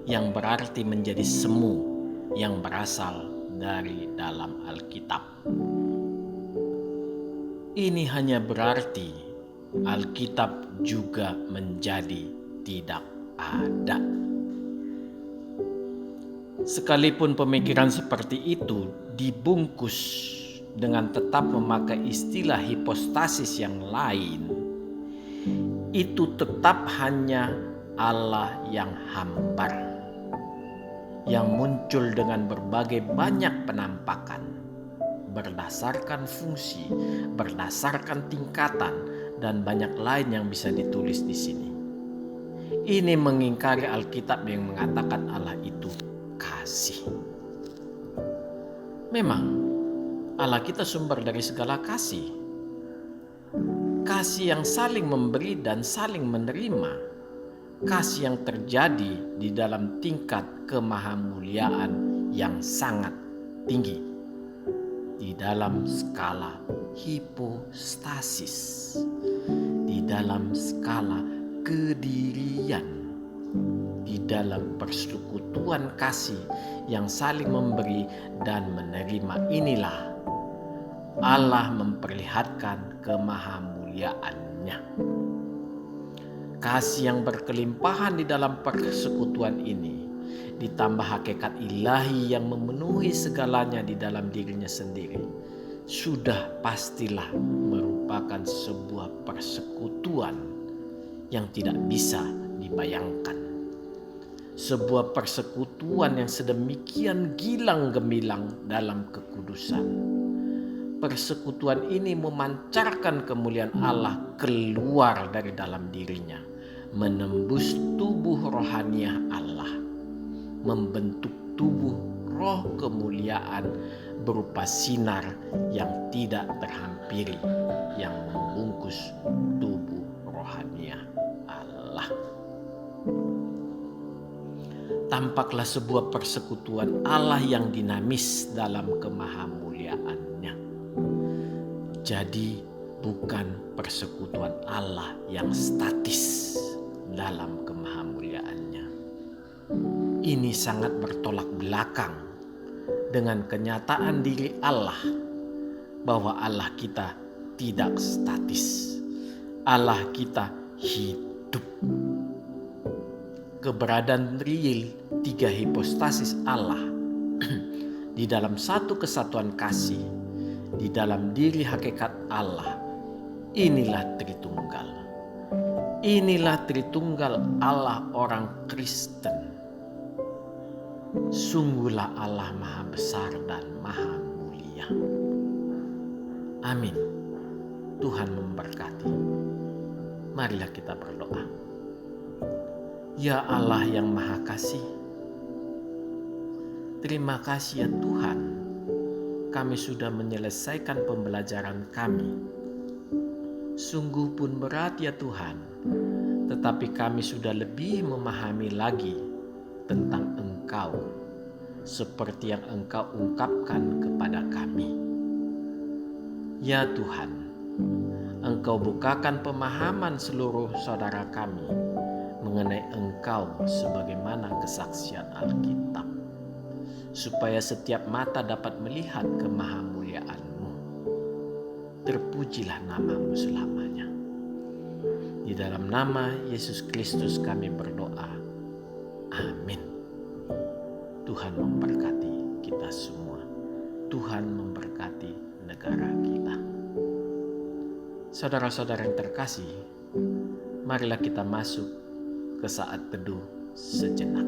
yang berarti menjadi semu yang berasal dari dalam Alkitab. Ini hanya berarti Alkitab juga menjadi tidak ada. Sekalipun pemikiran seperti itu dibungkus dengan tetap memakai istilah hipostasis yang lain, itu tetap hanya Allah yang hambar, yang muncul dengan berbagai banyak penampakan, berdasarkan fungsi, berdasarkan tingkatan, dan banyak lain yang bisa ditulis di sini. Ini mengingkari Alkitab yang mengatakan Allah itu kasih. Memang Allah kita sumber dari segala kasih. Kasih yang saling memberi dan saling menerima. Kasih yang terjadi di dalam tingkat kemahamuliaan yang sangat tinggi. Di dalam skala hipostasis. Di dalam skala kedirian. Di dalam persekutuan kasih yang saling memberi dan menerima inilah Allah memperlihatkan kemahamuliaannya. Kasih yang berkelimpahan di dalam persekutuan ini ditambah hakikat ilahi yang memenuhi segalanya di dalam dirinya sendiri, sudah pastilah merupakan sebuah persekutuan yang tidak bisa dibayangkan. Sebuah persekutuan yang sedemikian gilang gemilang dalam kekudusan. Persekutuan ini memancarkan kemuliaan Allah keluar dari dalam dirinya, menembus tubuh rohaniah Allah, membentuk tubuh roh kemuliaan berupa sinar yang tidak terhampiri yang membungkus tubuh rohaniah Allah. Tampaklah sebuah persekutuan Allah yang dinamis dalam kemahamuliaannya. Jadi bukan persekutuan Allah yang statis dalam kemahamuliaannya. Ini sangat bertolak belakang dengan kenyataan diri Allah bahwa Allah kita tidak statis. Allah kita hidup. Keberadaan real tiga hipostasis Allah di dalam satu kesatuan kasih, di dalam diri hakikat Allah, inilah Tritunggal. Inilah Tritunggal Allah orang Kristen. Sungguhlah Allah maha besar dan maha mulia. Amin. Tuhan memberkati. Marilah kita berdoa. Ya Allah yang Maha Kasih, terima kasih ya Tuhan, kami sudah menyelesaikan pembelajaran kami. Sungguh pun berat ya Tuhan, tetapi kami sudah lebih memahami lagi tentang Engkau, seperti yang Engkau ungkapkan kepada kami. Ya Tuhan, Engkau bukakan pemahaman seluruh saudara kami mengenai Engkau sebagaimana kesaksian Alkitab, supaya setiap mata dapat melihat kemahamuliaan-Mu. Terpujilah nama-Mu selamanya. Di dalam nama Yesus Kristus kami berdoa. Amin. Tuhan memberkati kita semua. Tuhan memberkati negara kita. Saudara-saudara yang terkasih, marilah kita masuk ke saat teduh sejenak.